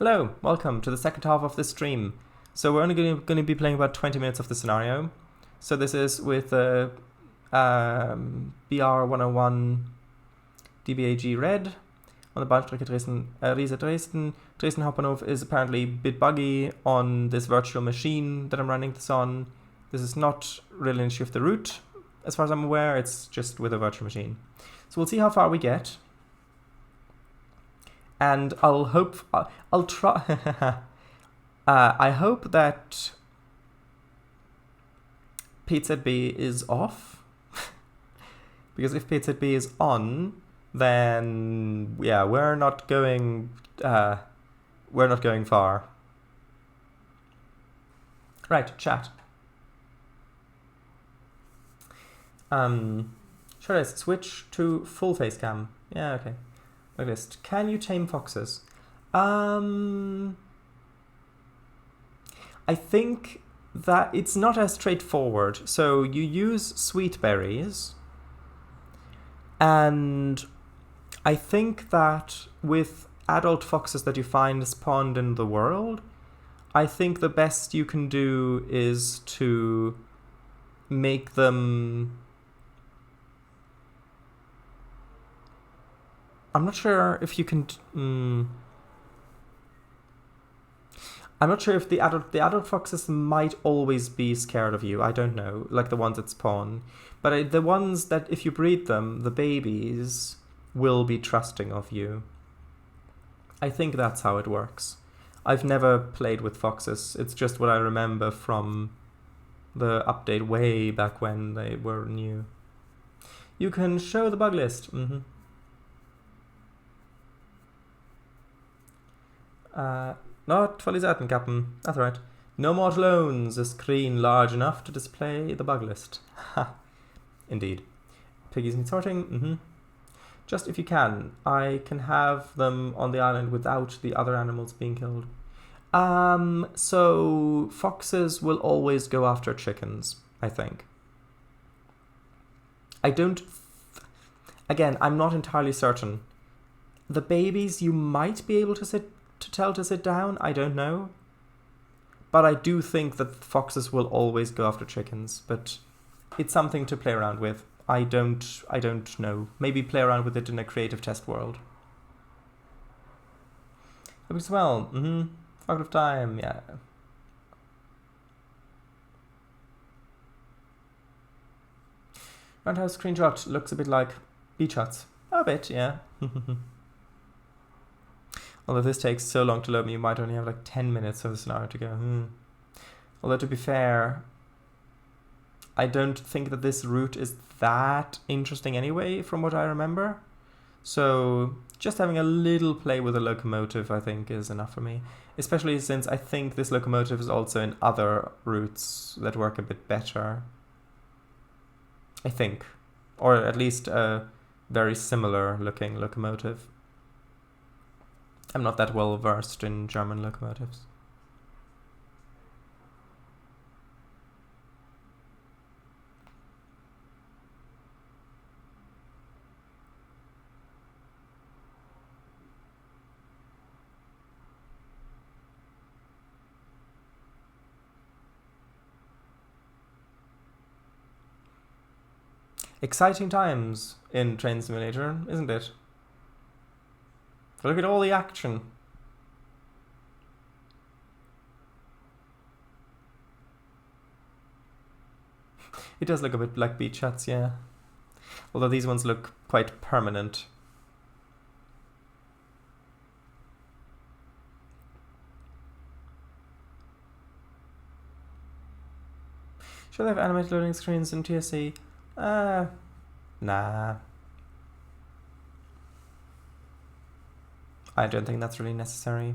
Hello, welcome to the second half of this stream. So we're only going to be playing about 20 minutes of the scenario. So this is with BR101 DBAG red on the Bahnstrecke Dresden, Riesa-Dresden. Dresden Hauptbahnhof is apparently a bit buggy on this virtual machine that I'm running this on. This is not really an issue of the route, as far as I'm aware. It's just with a virtual machine. So we'll see how far we get. And I'll try. I hope that PZB is off, because if PZB is on, then yeah, we're not going far. Right, chat. Should I switch to full face cam? Yeah, okay. List. Can you tame foxes? I think that it's not as straightforward. So you use sweet berries, and I think that with adult foxes that you find spawned in the world, I think the best you can do is to make them... I'm not sure if you can... I'm not sure if the adult foxes might always be scared of you. I don't know, like the ones that spawn. But the ones that, if you breed them, the babies will be trusting of you. I think that's how it works. I've never played with foxes. It's just what I remember from the update way back when they were new. You can show the bug list. Not fully certain, Captain. That's right. No mortal owns a screen large enough to display the bug list. Ha. Indeed. Piggies need sorting. Just if you can. I can have them on the island without the other animals being killed. So foxes will always go after chickens, I think. Again, I'm not entirely certain. The babies you might be able to tell to sit down, I don't know. But I do think that foxes will always go after chickens, but it's something to play around with. I don't know. Maybe play around with it in a creative test world. Hope as well. Fuck of time, yeah. Roundhouse screenshot looks a bit like beach huts. A bit, yeah. Although this takes so long to load, you might only have like 10 minutes of the scenario to go. Although to be fair, I don't think that this route is that interesting anyway, from what I remember. So just having a little play with a locomotive, I think, is enough for me. Especially since I think this locomotive is also in other routes that work a bit better. I think. Or at least a very similar looking locomotive. I'm not that well versed in German locomotives. Exciting times in Train Simulator, isn't it? Look at all the action. It does look a bit like beach huts, yeah. Although these ones look quite permanent. Should they have animated loading screens in TSC? Nah. I don't think that's really necessary.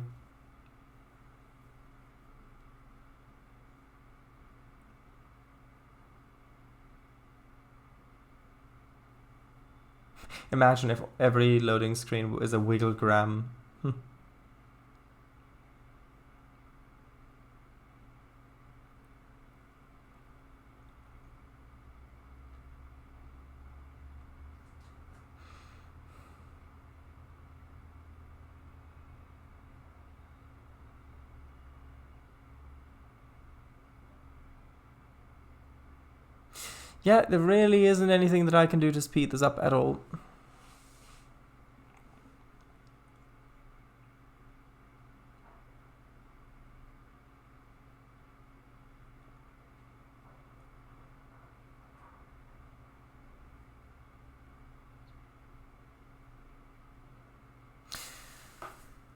Imagine if every loading screen is a wigglegram. Yeah, there really isn't anything that I can do to speed this up at all.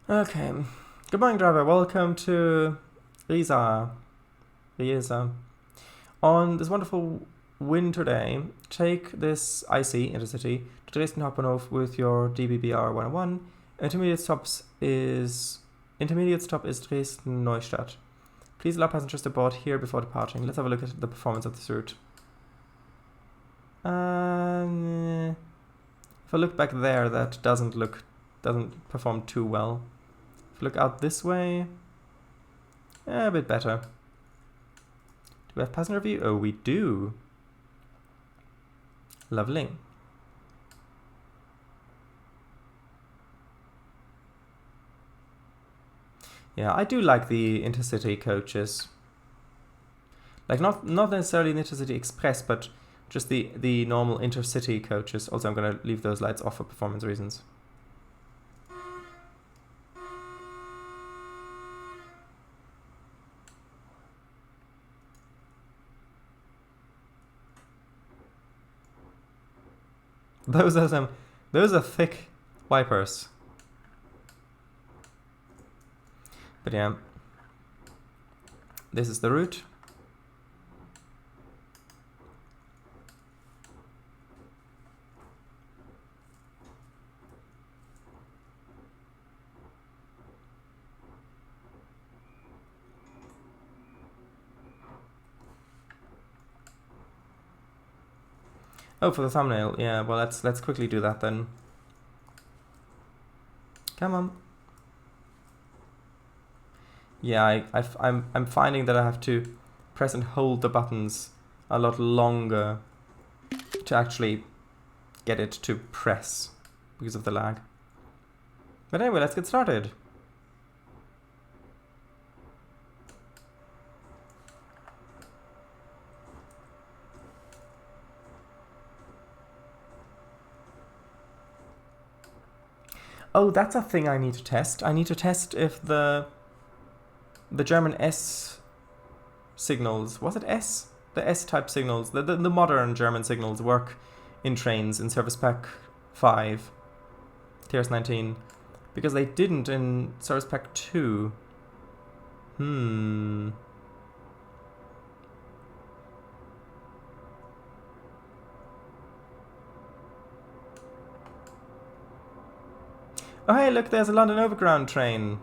Okay. Good morning, driver. Welcome to Riesa. On this wonderful winter day, take this IC intercity to Dresden Hauptbahnhof with your BR101. Intermediate stop is Dresden Neustadt. Please allow passengers to board here before departing. Let's have a look at the performance of this route. If I look back there, that doesn't perform too well. If I look out this way, a bit better. Do we have passenger view? Oh, we do. Lovely. Yeah, I do like the intercity coaches. Like not necessarily the Intercity Express, but just the normal intercity coaches. Also, I'm going to leave those lights off for performance reasons. Those are thick wipers. But yeah, this is the route. Oh, for the thumbnail, yeah. Well, let's quickly do that then. Come on. Yeah, I'm finding that I have to press and hold the buttons a lot longer to actually get it to press because of the lag. But anyway, let's get started. Oh, that's a thing I need to test. I need to test if the German S signals, was it S? The S-type signals, the modern German signals work in trains in Service Pack 5, TRS-19, because they didn't in Service Pack 2. Oh hey, look, there's a London Overground train.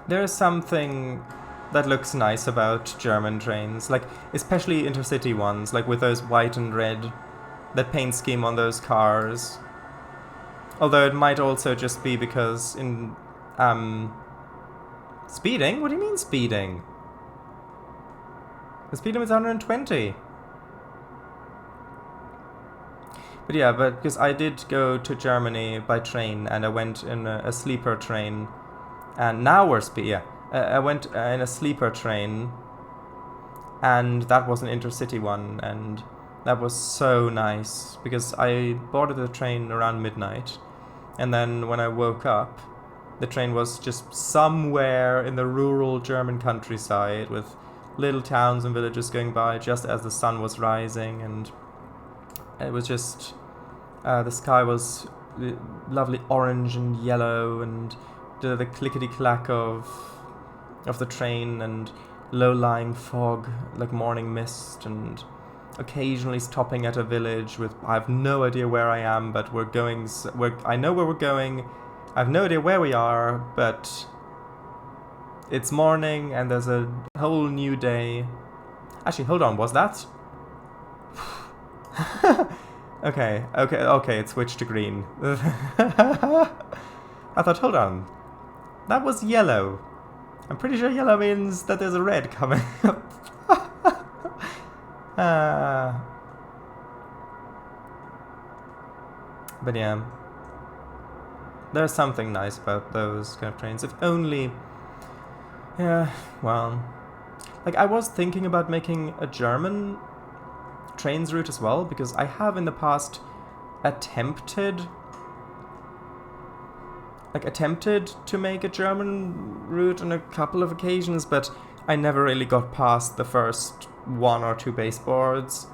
There is something that looks nice about German trains, like especially intercity ones, like with those white and red, that paint scheme on those cars. Although it might also just be because in speeding? What do you mean speeding? The speed limit is 120. But yeah, because I did go to Germany by train and I went in a sleeper train. And now we're I went in a sleeper train, and that was an intercity one, and that was so nice because I boarded the train around midnight, and then when I woke up, the train was just somewhere in the rural German countryside with little towns and villages going by just as the sun was rising, and it was just the sky was lovely orange and yellow, and the clickety-clack of the train and low-lying fog, like morning mist, and occasionally stopping at a village with, I have no idea where I am, but I know where we're going, I have no idea where we are, but it's morning and there's a whole new day. Actually, hold on, was that? Okay, it switched to green. I thought, hold on, that was yellow. I'm pretty sure yellow means that there's a red coming up. But yeah, there's something nice about those kind of trains. If only, yeah, well, like I was thinking about making a German trains route as well, because I have in the past attempted to make a German route on a couple of occasions, but I never really got past the first 1 or 2 baseboards,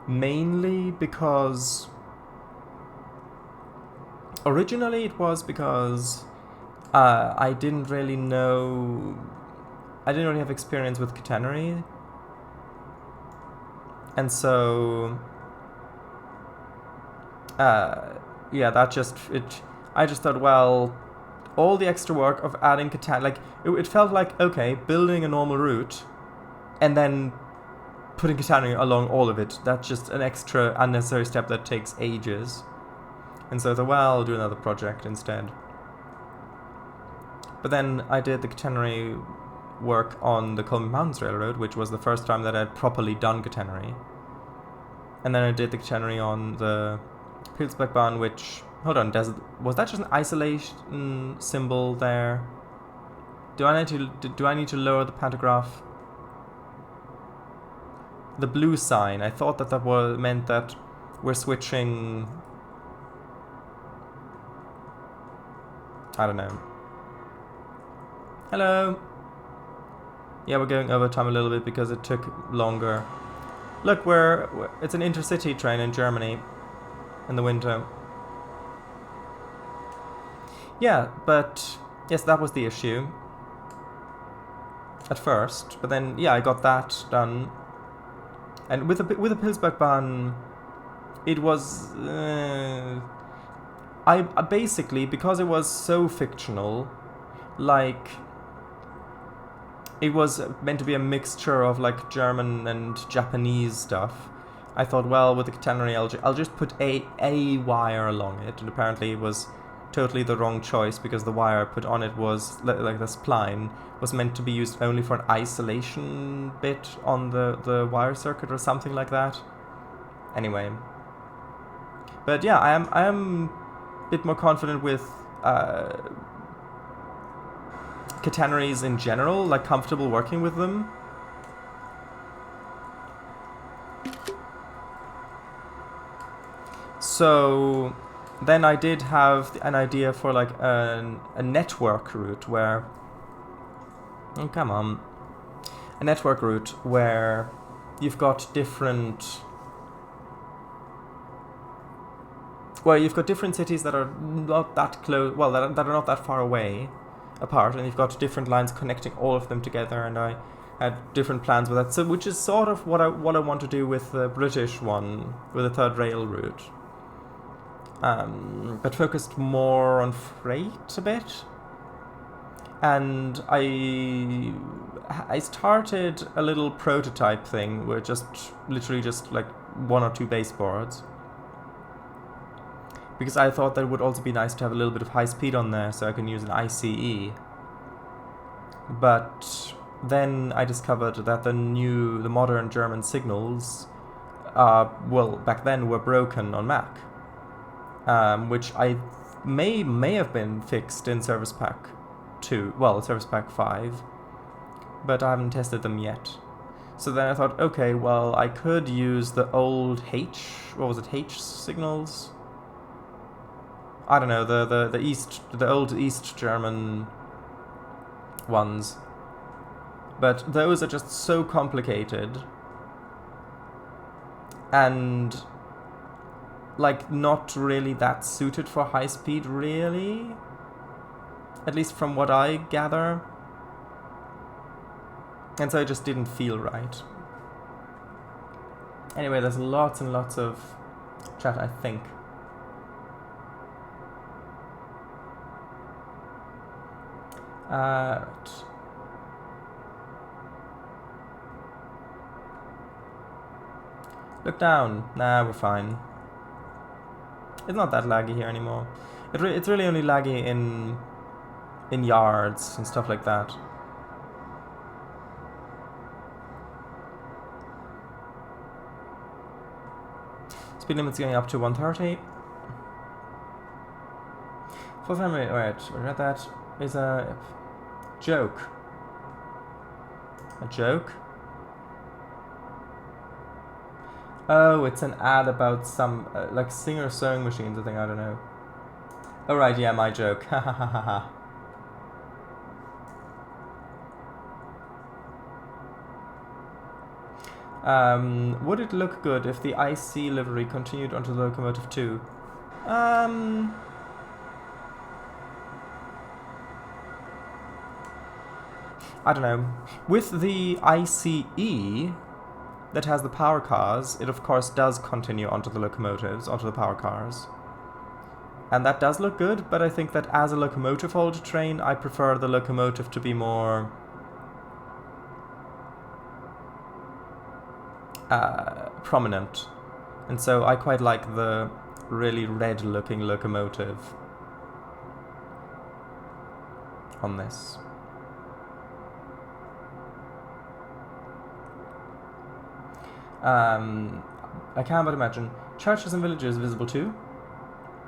mainly because originally it was because I didn't really have experience with catenary, and so yeah, I just thought, well, all the extra work of adding catenary, like it felt like, okay, building a normal route and then putting catenary along all of it, that's just an extra unnecessary step that takes ages. And so I thought, well, I'll do another project instead. But then I did the catenary work on the Coleman Mountains Railroad, which was the first time that I'd properly done catenary. And then I did the catenary on the Pilsbergbahn, which, hold on, was that just an isolation symbol there? Do I need to lower the pantograph? The blue sign, I thought that meant that we're switching. I don't know. Hello. Yeah, we're going over time a little bit because it took longer. Look, it's an intercity train in Germany in the winter. Yeah, but yes, that was the issue at first. But then, yeah, I got that done. And with the Pilsbergbahn, it was I basically, because it was so fictional, like it was meant to be a mixture of like German and Japanese stuff. I thought, well, with the catenary, I'll just put a wire along it, and apparently it was totally the wrong choice, because the wire put on it was like the spline was meant to be used only for an isolation bit on the wire circuit or something like that. Anyway, but yeah, I am a bit more confident with catenaries in general, like comfortable working with them. So then I did have an idea for like a network route where, oh come on, a network route where you've got different cities that are not that close, well, that are not that far away apart, and you've got different lines connecting all of them together, and I had different plans with that, so which is sort of what I want to do with the British one, with the third rail route, but focused more on freight a bit. And I started a little prototype thing where literally just like 1 or 2 baseboards, because I thought that it would also be nice to have a little bit of high speed on there, so I can use an ICE. But then I discovered that the modern German signals, back then were broken on Mac, which I may have been fixed in Service Pack 2, Service Pack 5, but I haven't tested them yet. So then I thought, okay, well, I could use the old H signals? I don't know, the old East German ones. But those are just so complicated and like not really that suited for high speed, really, at least from what I gather, and so it just didn't feel right. Anyway, there's lots and lots of chat, I think. Right. Look down. Nah, we're fine. It's not that laggy here anymore. It's really only laggy in yards and stuff like that. Speed limit's going up to 130. Full frame rate, alright, we read that is a joke. A joke? Oh, it's an ad about some, like Singer sewing machines, I think, I don't know. Oh right, yeah, my joke. Ha ha ha ha ha. Would it look good if the IC livery continued onto the locomotive too? I don't know. With the ICE that has the power cars, it of course does continue onto the locomotives, onto the power cars. And that does look good, but I think that as a locomotive-hauled train, I prefer the locomotive to be more prominent. And so I quite like the really red-looking locomotive on this. I can't but imagine. Churches and villages visible too?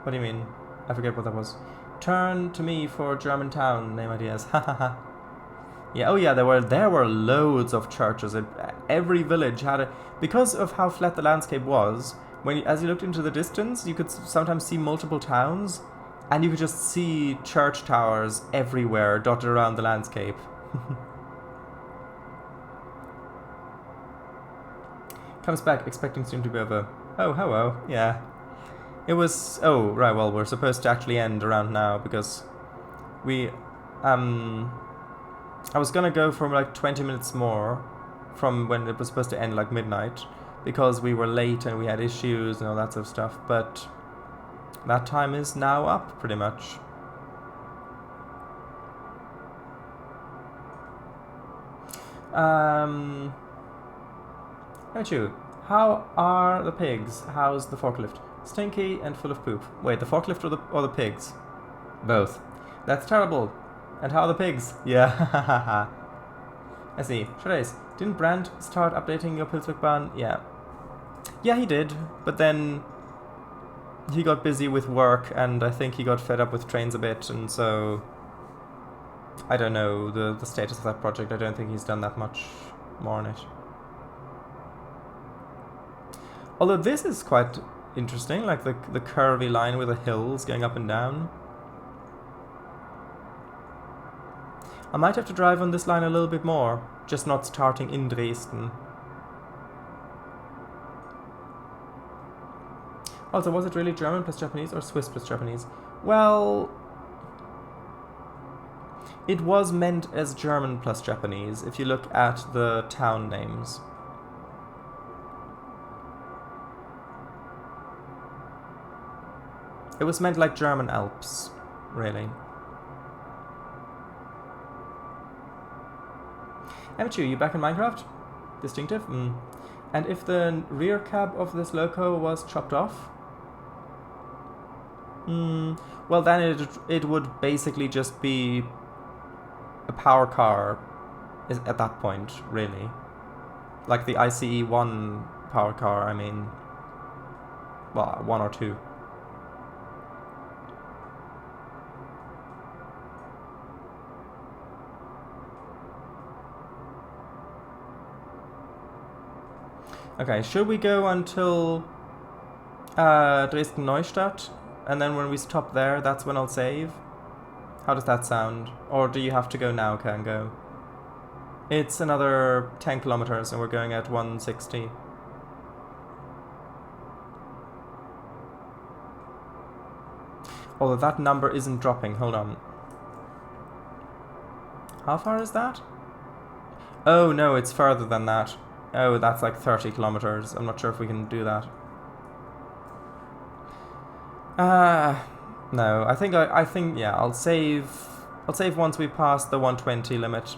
What do you mean? I forget what that was. Turn to me for German town name ideas. Ha ha ha. Yeah, oh yeah, there were loads of churches. Every village had a, because of how flat the landscape was. As you looked into the distance, you could sometimes see multiple towns, and you could just see church towers everywhere dotted around the landscape. Comes back expecting soon to be over. Oh, hello. Yeah. It was... Oh, right, well, we're supposed to actually end around now, because we... I was gonna go for like 20 minutes more from when it was supposed to end, like midnight, because we were late and we had issues and all that sort of stuff, but that time is now up, pretty much. How are the pigs? How's the forklift? Stinky and full of poop. Wait, the forklift or the pigs? Both. That's terrible. And how are the pigs? Yeah. I see. Shreds. Didn't Brandt start updating your Pilzwick-Bahn? Yeah. Yeah, he did. But then he got busy with work, and I think he got fed up with trains a bit, and so I don't know the status of that project. I don't think he's done that much more on it. Although this is quite interesting, like the curvy line with the hills going up and down. I might have to drive on this line a little bit more, just not starting in Dresden. Also, was it really German plus Japanese or Swiss plus Japanese? Well, it was meant as German plus Japanese, if you look at the town names. It was meant like German Alps, really. Amateur, you back in Minecraft? Distinctive? And if the rear cab of this loco was chopped off? Well, then it would basically just be a power car at that point, really. Like the ICE-1 power car, I mean. Well, 1 or 2. Okay, should we go until Dresden-Neustadt? And then when we stop there, that's when I'll save? How does that sound? Or do you have to go now, Kango? It's another 10 kilometers and we're going at 160. Although that number isn't dropping, hold on. How far is that? Oh no, it's further than that. Oh, that's like 30 kilometers. I'm not sure if we can do that. No, I think yeah, I'll save once we pass the 120 limit.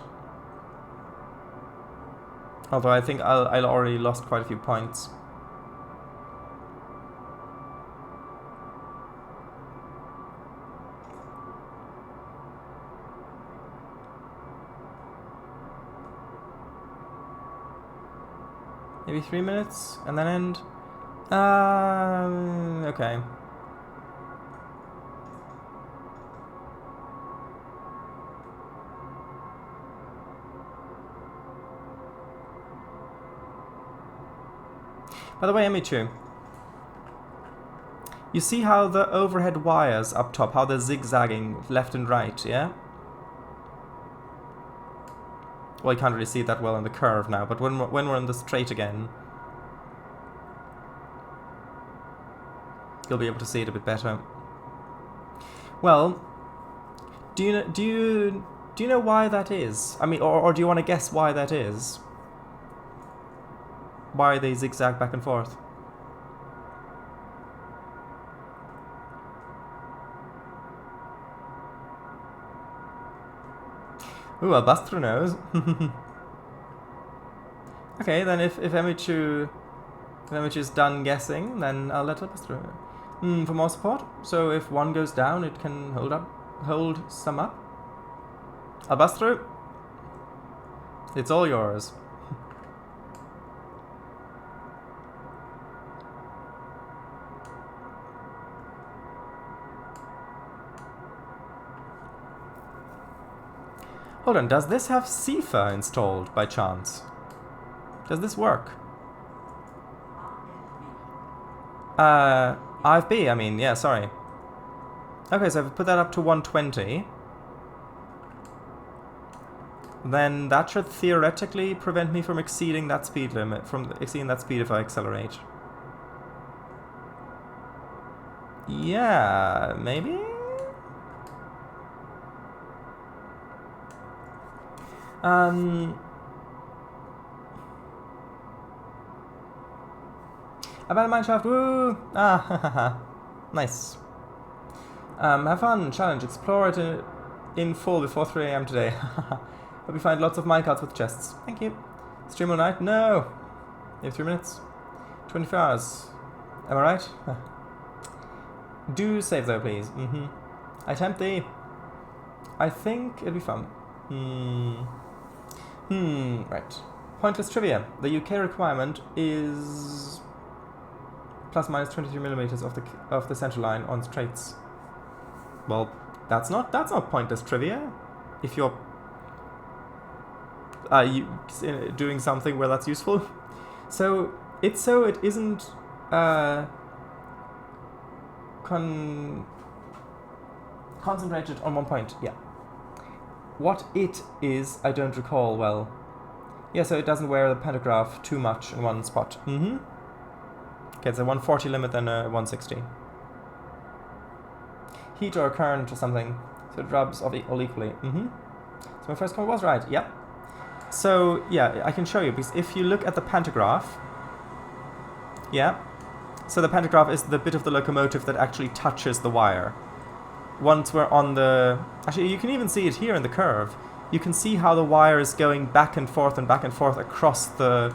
Although I think I'll already lost quite a few points. Maybe 3 minutes and then end. Okay. By the way, Emichu, you see how the overhead wires up top, how they're zigzagging left and right, yeah? Well, you can't really see it that well in the curve now, but when we're on the straight again, you'll be able to see it a bit better. Well, do you know why that is? I mean, or do you want to guess why that is? Why they zigzag back and forth? Ooh, Albastro knows. Okay, then if Emichu's done guessing, then I'll let Albastro know. For more support. So if one goes down, it can hold some up. Albastro, it's all yours. Hold on, does this have CIFA installed by chance? Does this work? IFB, I mean, yeah, sorry. Okay, so if I put that up to 120, then that should theoretically prevent me from exceeding that speed limit, if I accelerate. Yeah, maybe? About Mineshaft, woo! Ah, nice. Have fun, challenge, explore it in full before 3 AM today. Hope you find lots of minecarts with chests. Thank you. Stream all night? No! You have 3 minutes. 24 hours. Am I right? Do save though, please. I tempt thee. I think it'll be fun. Right. Pointless trivia. The UK requirement is plus minus 23mm of the center line on straights. Well, that's not pointless trivia. If you're doing something where that's useful. So it isn't concentrated on one point. Yeah. What it is, I don't recall well. Yeah, so it doesn't wear the pantograph too much in one spot. Okay, it's a 140 limit then a 160. Heat or current or something. So it rubs all equally. So my first comment was right, yeah. So, yeah, I can show you, because if you look at the pantograph, yeah, so the pantograph is the bit of the locomotive that actually touches the wire. Once we're on the... Actually, you can even see it here in the curve. You can see how the wire is going back and forth across the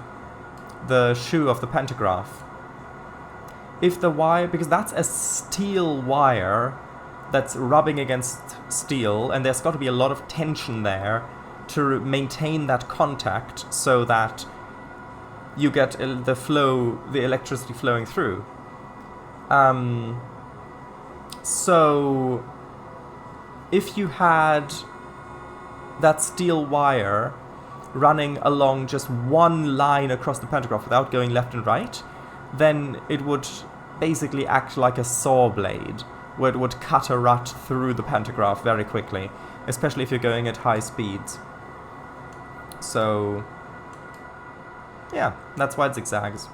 shoe of the pantograph. If the wire... Because that's a steel wire that's rubbing against steel, and there's got to be a lot of tension there to maintain that contact so that you get the electricity flowing through. So if you had that steel wire running along just one line across the pantograph without going left and right, then it would basically act like a saw blade, where it would cut a rut through the pantograph very quickly, especially if you're going at high speeds. So, yeah, that's why it zigzags.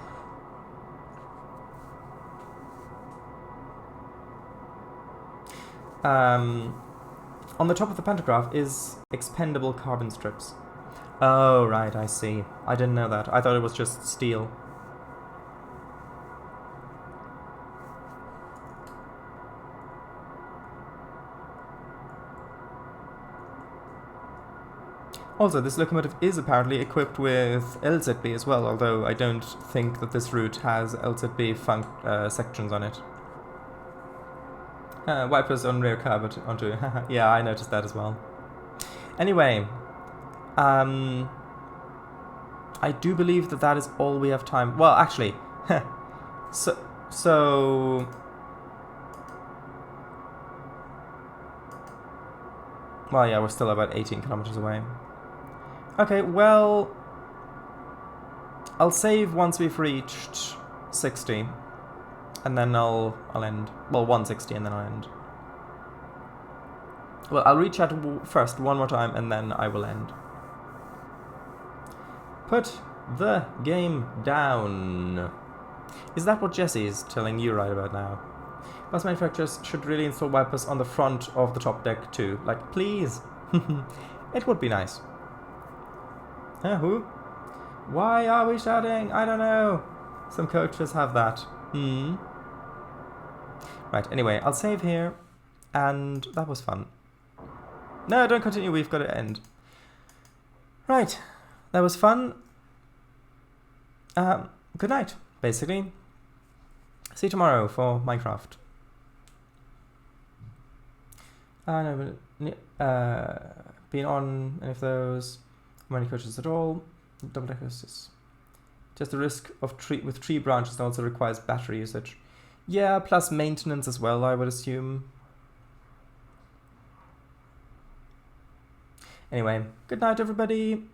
On the top of the pantograph is expendable carbon strips. Oh, right, I see. I didn't know that. I thought it was just steel. Also, this locomotive is apparently equipped with LZB as well, although I don't think that this route has LZB sections on it. Wipers on rear curb onto... Yeah, I noticed that as well. Anyway, I I do believe that that is all we have time. Well, actually, so well, yeah, we're still about 18 kilometers away. Okay, well, I'll save once we've reached 60, and then I'll end. Well, 160, and then I'll end. Well, I'll reach out first one more time, and then I will end. Put the game down. Is that what Jesse is telling you right about now? Bus manufacturers should really install wipers on the front of the top deck too. Like, please. It would be nice. Who? Why are we shouting? I don't know. Some coaches have that. Right, anyway, I'll save here. And that was fun. No, don't continue. We've got to end. Right. That was fun. Good night, basically. See you tomorrow for Minecraft. No, but been on any of those. Many coaches at all. Double deckers. Just the risk of with tree branches also requires battery usage. Yeah, plus maintenance as well, I would assume. Anyway, good night, everybody.